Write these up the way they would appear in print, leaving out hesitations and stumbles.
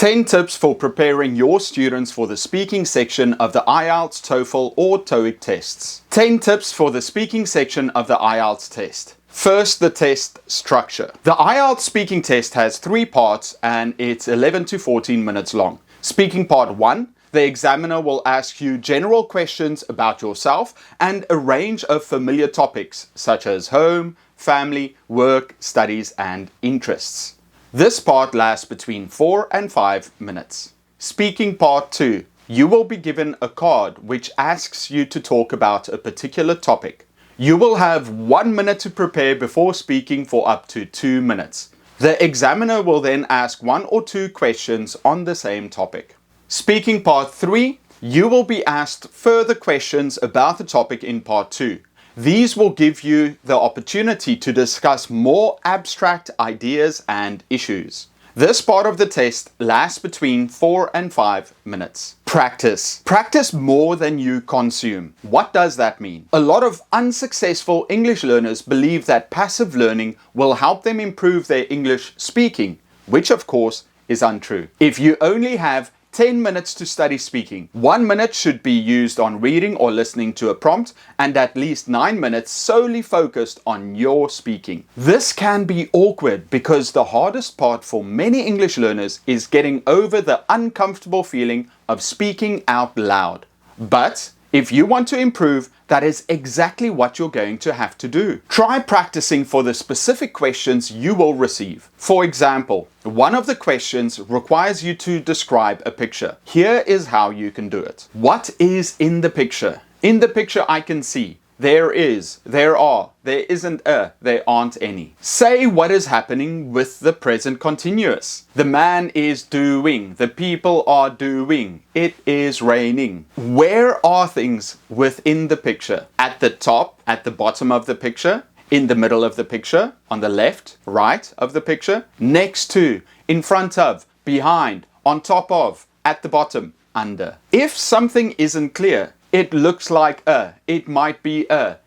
10 tips for preparing your students for the speaking section of the IELTS, TOEFL or TOEIC tests. 10 tips for the speaking section of the IELTS test. First, the test structure. The IELTS speaking test has 3 parts and it's 11 to 14 minutes long. Speaking part 1, the examiner will ask you general questions about yourself and a range of familiar topics such as home, family, work, studies and interests. This part lasts between 4 and 5 minutes. Speaking part 2. You will be given a card which asks you to talk about a particular topic. You will have 1 minute to prepare before speaking for up to 2 minutes. The examiner will then ask 1 or 2 questions on the same topic. Speaking part 3. You will be asked further questions about the topic in part 2. These will give you the opportunity to discuss more abstract ideas and issues. This part of the test lasts between 4 and 5 minutes. Practice. Practice more than you consume. What does that mean? A lot of unsuccessful English learners believe that passive learning will help them improve their English speaking, which of course is untrue. If you only have 10 minutes to study speaking, 1 minute should be used on reading or listening to a prompt and at least 9 minutes solely focused on your speaking. This can be awkward because the hardest part for many English learners is getting over the uncomfortable feeling of speaking out loud. But if you want to improve, that is exactly what you're going to have to do. Try practicing for the specific questions you will receive. For example, one of the questions requires you to describe a picture. Here is how you can do it. What is in the picture? In the picture I can see. There is, there are, there isn't there aren't any. Say what is happening with the present continuous. The man is doing, the people are doing, it is raining. Where are things within the picture? At the top, at the bottom of the picture, in the middle of the picture, on the left, right of the picture, next to, in front of, behind, on top of, at the bottom, under. If something isn't clear, it looks like it might be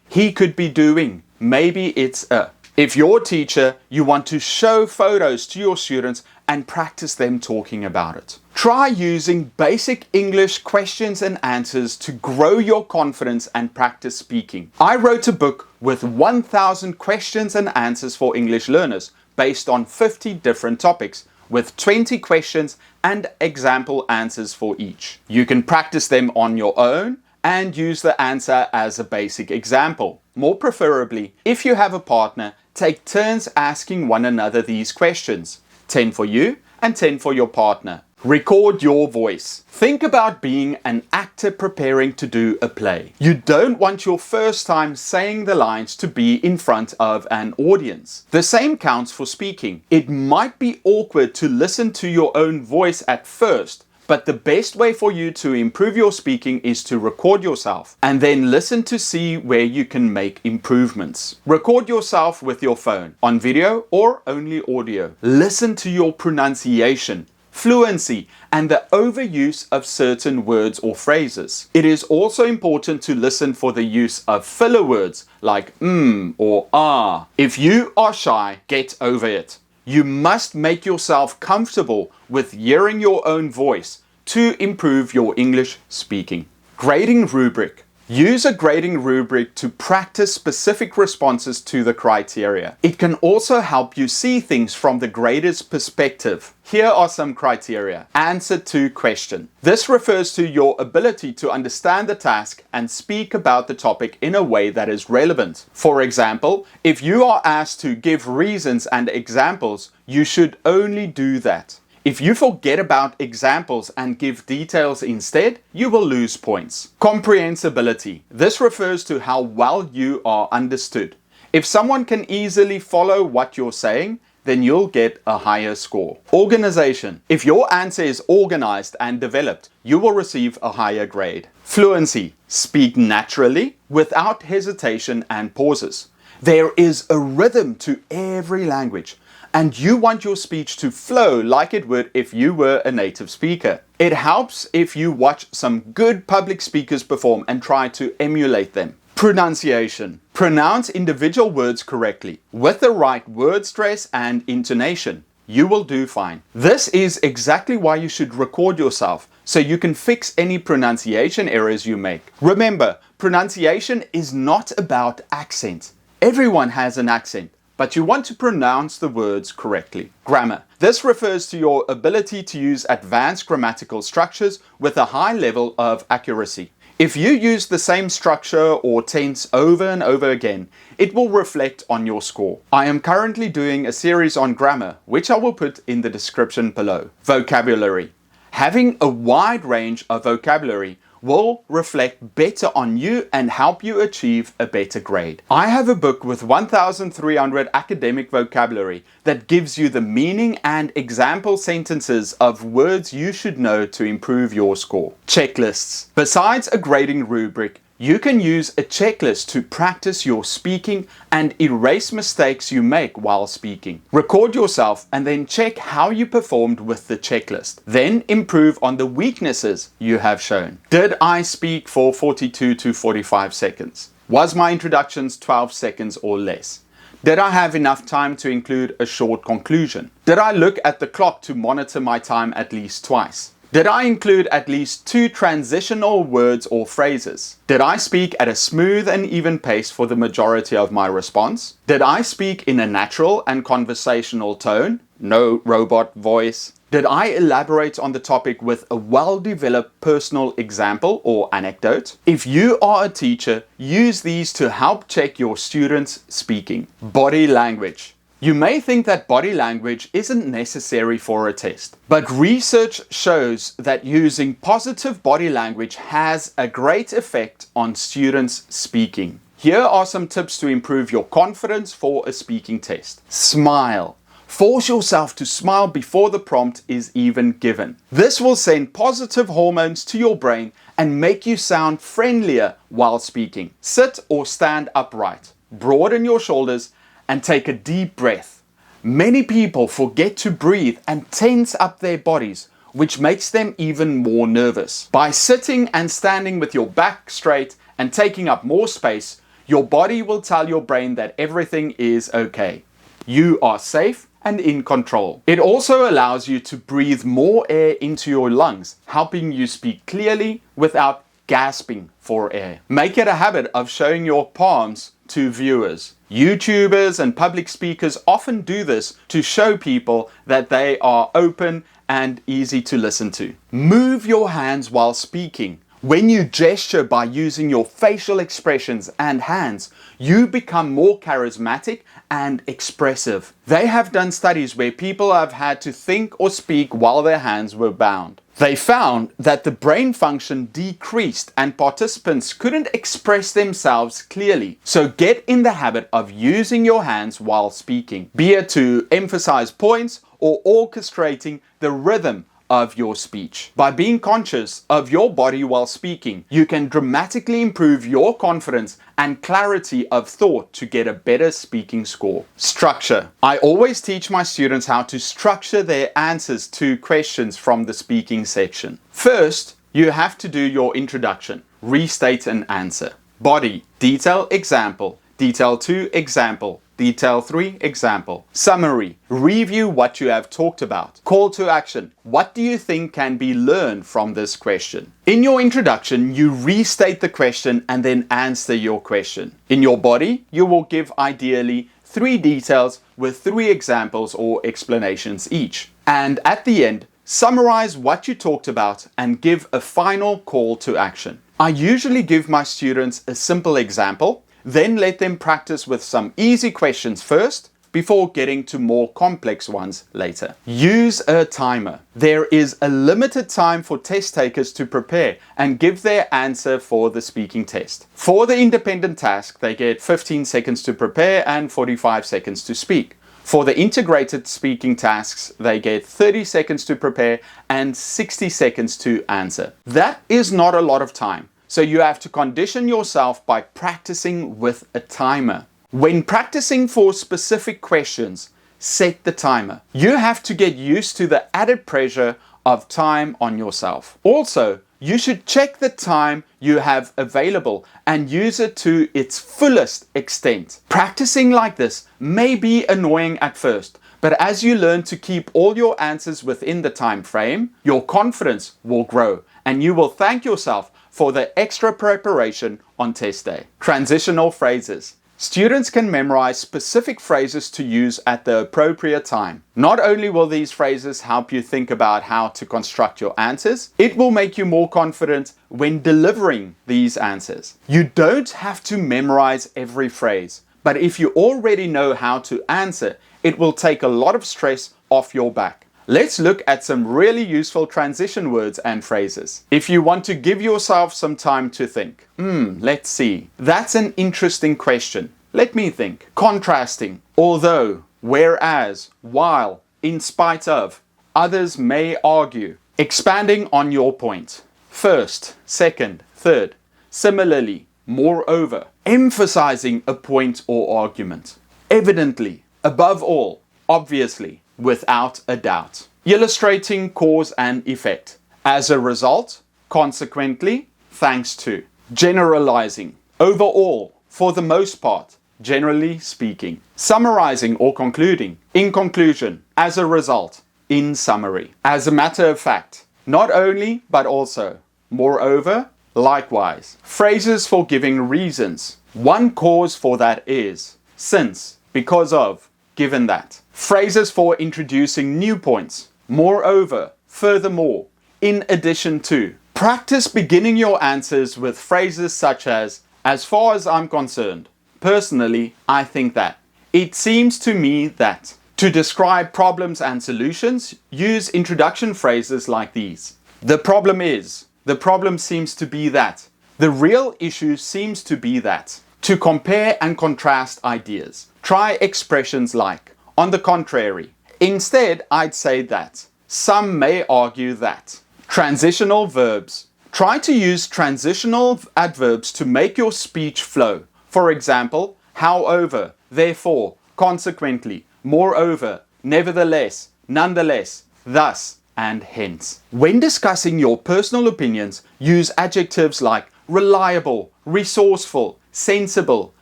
he could be doing, maybe it's If you're a teacher, you want to show photos to your students and practice them talking about it. Try using basic English questions and answers to grow your confidence and practice speaking. I wrote a book with 1,000 questions and answers for English learners based on 50 different topics, with 20 questions and example answers for each. You can practice them on your own and use the answer as a basic example. More preferably, if you have a partner, take turns asking one another these questions. 10 for you and 10 for your partner. Record your voice. Think about being an actor preparing to do a play. You don't want your first time saying the lines to be in front of an audience. The same counts for speaking. It might be awkward to listen to your own voice at first, but the best way for you to improve your speaking is to record yourself and then listen to see where you can make improvements. Record yourself with your phone, on video or only audio. Listen to your pronunciation, fluency, and the overuse of certain words or phrases. It is also important to listen for the use of filler words like or ah. If you are shy, get over it. You must make yourself comfortable with hearing your own voice to improve your English speaking. Grading rubric. Use a grading rubric to practice specific responses to the criteria. It can also help you see things from the grader's perspective. Here are some criteria. Answer to question. This refers to your ability to understand the task and speak about the topic in a way that is relevant. For example, if you are asked to give reasons and examples, you should only do that. If you forget about examples and give details instead, you will lose points. Comprehensibility. This refers to how well you are understood. If someone can easily follow what you're saying, then you'll get a higher score. Organization. If your answer is organized and developed, you will receive a higher grade. Fluency. Speak naturally, without hesitation and pauses. There is a rhythm to every language, and you want your speech to flow like it would if you were a native speaker. It helps if you watch some good public speakers perform and try to emulate them. Pronunciation. Pronounce individual words correctly with the right word stress and intonation. you will do fine. This is exactly why you should record yourself, so you can fix any pronunciation errors you make. Remember, pronunciation is not about accent. Everyone has an accent, but you want to pronounce the words correctly. Grammar. This refers to your ability to use advanced grammatical structures with a high level of accuracy. If you use the same structure or tense over and over again, it will reflect on your score. I am currently doing a series on grammar, which I will put in the description below. Vocabulary. Having a wide range of vocabulary will reflect better on you and help you achieve a better grade. I have a book with 1,300 academic vocabulary that gives you the meaning and example sentences of words you should know to improve your score. Checklists. Besides a grading rubric, you can use a checklist to practice your speaking and erase mistakes you make while speaking. Record yourself and then check how you performed with the checklist. Then improve on the weaknesses you have shown. Did I speak for 42 to 45 seconds? Was my introductions 12 seconds or less? Did I have enough time to include a short conclusion? Did I look at the clock to monitor my time at least twice? Did I include at least 2 transitional words or phrases? Did I speak at a smooth and even pace for the majority of my response? Did I speak in a natural and conversational tone? No robot voice. Did I elaborate on the topic with a well-developed personal example or anecdote? If you are a teacher, use these to help check your students' speaking. Body language. You may think that body language isn't necessary for a test, but research shows that using positive body language has a great effect on students' speaking. Here are some tips to improve your confidence for a speaking test. Smile. Force yourself to smile before the prompt is even given. This will send positive hormones to your brain and make you sound friendlier while speaking. Sit or stand upright. Broaden your shoulders and take a deep breath. Many people forget to breathe and tense up their bodies, which makes them even more nervous. By sitting and standing with your back straight and taking up more space, your body will tell your brain that everything is okay. You are safe and in control. It also allows you to breathe more air into your lungs, helping you speak clearly without gasping for air. Make it a habit of showing your palms to viewers. YouTubers and public speakers often do this to show people that they are open and easy to listen to. Move your hands while speaking. When you gesture by using your facial expressions and hands, you become more charismatic and expressive. They have done studies where people have had to think or speak while their hands were bound. They found that the brain function decreased and participants couldn't express themselves clearly. So get in the habit of using your hands while speaking, be it to emphasize points or orchestrating the rhythm of your speech. By being conscious of your body while speaking, you can dramatically improve your confidence and clarity of thought to get a better speaking score. Structure. I always teach my students how to structure their answers to questions from the speaking section. First, you have to do your introduction. Restate an answer. Body. Detail example. Detail 2 example. Detail 3 example. Summary. Review what you have talked about. Call to action. What do you think can be learned from this question? In your introduction, you restate the question and then answer your question. In your body, you will give ideally 3 details with 3 examples or explanations each. And at the end, summarize what you talked about and give a final call to action. I usually give my students a simple example, then let them practice with some easy questions first before getting to more complex ones later. Use a timer. There is a limited time for test takers to prepare and give their answer for the speaking test. For the independent task, they get 15 seconds to prepare and 45 seconds to speak. For the integrated speaking tasks, they get 30 seconds to prepare and 60 seconds to answer. That is not a lot of time. So you have to condition yourself by practicing with a timer. When practicing for specific questions, set the timer. You have to get used to the added pressure of time on yourself. Also, you should check the time you have available and use it to its fullest extent. Practicing like this may be annoying at first, But as you learn to keep all your answers within the time frame, your confidence will grow and you will thank yourself for the extra preparation on test day. Transitional phrases. Students can memorize specific phrases to use at the appropriate time. Not only will these phrases help you think about how to construct your answers, it will make you more confident when delivering these answers. You don't have to memorize every phrase, but if you already know how to answer, it will take a lot of stress off your back. Let's look at some really useful transition words and phrases. If you want to give yourself some time to think. Let's see. That's an interesting question. Let me think. Contrasting. Although, whereas, while, in spite of. Others may argue. Expanding on your point. First, second, third. Similarly, moreover. Emphasizing a point or argument. Evidently, above all, obviously. Without a doubt. Illustrating cause and effect. As a result, consequently, thanks to. Generalizing. Overall, for the most part, generally speaking. Summarizing or concluding. In conclusion, as a result, in summary. As a matter of fact. Not only, but also. Moreover, likewise. Phrases for giving reasons. One cause for that is. Since, because of. Given that. Phrases for introducing new points. Moreover, furthermore, in addition to. Practice beginning your answers with phrases such as far as I'm concerned. Personally, I think that. It seems to me that. To describe problems and solutions, use introduction phrases like these. The problem is. The problem seems to be that. The real issue seems to be that. To compare and contrast ideas. Try expressions like, on the contrary. Instead, I'd say that. Some may argue that. Transitional verbs. Try to use transitional adverbs to make your speech flow. For example, however, therefore, consequently, moreover, nevertheless, nonetheless, thus, and hence. When discussing your personal opinions, use adjectives like reliable, resourceful, sensible,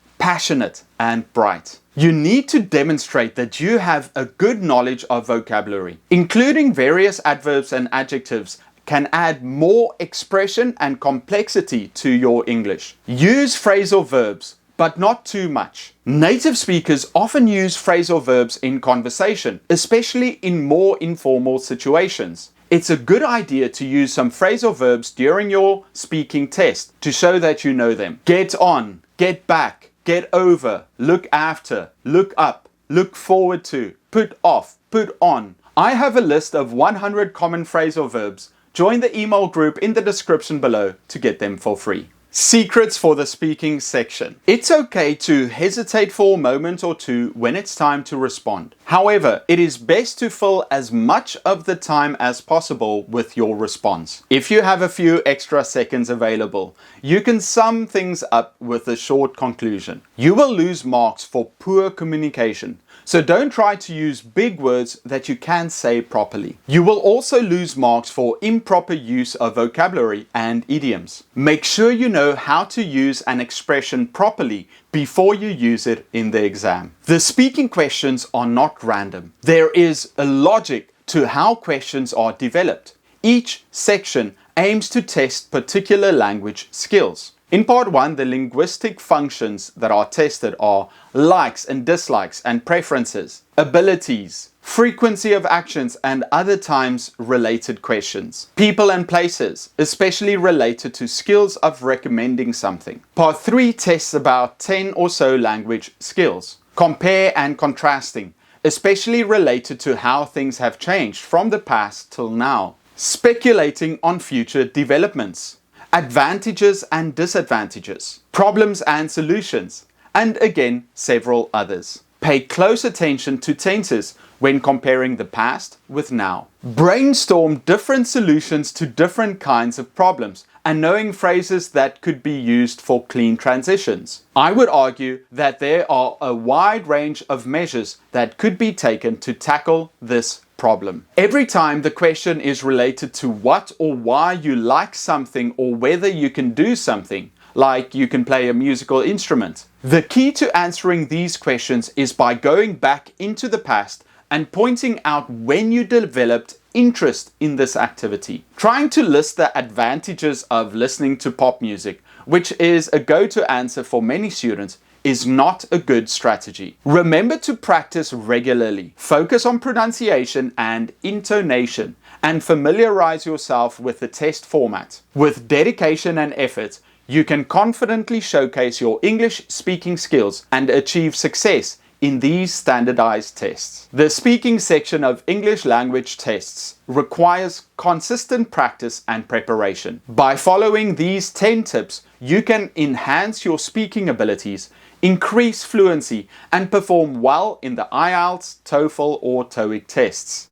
passionate, and bright. You need to demonstrate that you have a good knowledge of vocabulary. Including various adverbs and adjectives can add more expression and complexity to your English. Use phrasal verbs, but not too much. Native speakers often use phrasal verbs in conversation, especially in more informal situations. It's a good idea to use some phrasal verbs during your speaking test to show that you know them. Get on, get back, get over, look after, look up, look forward to, put off, put on. I have a list of 100 common phrasal verbs. Join the email group in the description below to get them for free. Secrets for the speaking section. It's okay to hesitate for a moment or two when it's time to respond. However, it is best to fill as much of the time as possible with your response. If you have a few extra seconds available, you can sum things up with a short conclusion. You will lose marks for poor communication. So don't try to use big words that you can't say properly. You will also lose marks for improper use of vocabulary and idioms. Make sure you know how to use an expression properly before you use it in the exam. The speaking questions are not random. There is a logic to how questions are developed. Each section aims to test particular language skills. In part 1, the linguistic functions that are tested are likes and dislikes and preferences, abilities, frequency of actions and other times related questions, people and places, especially related to skills of recommending something. Part 3 tests about 10 or so language skills, compare and contrasting, especially related to how things have changed from the past till now, speculating on future developments, advantages and disadvantages, problems and solutions, and again, several others. Pay close attention to tenses when comparing the past with now. Brainstorm different solutions to different kinds of problems and knowing phrases that could be used for clean transitions. I would argue that there are a wide range of measures that could be taken to tackle this problem. Every time the question is related to what or why you like something or whether you can do something, like you can play a musical instrument. The key to answering these questions is by going back into the past and pointing out when you developed interest in this activity. Trying to list the advantages of listening to pop music, which is a go-to answer for many students, is not a good strategy. Remember to practice regularly. Focus on pronunciation and intonation, and familiarize yourself with the test format. With dedication and effort, you can confidently showcase your English speaking skills and achieve success in these standardized tests. The speaking section of English language tests requires consistent practice and preparation. By following these 10 tips, you can enhance your speaking abilities, increase fluency, and perform well in the IELTS, TOEFL, or TOEIC tests.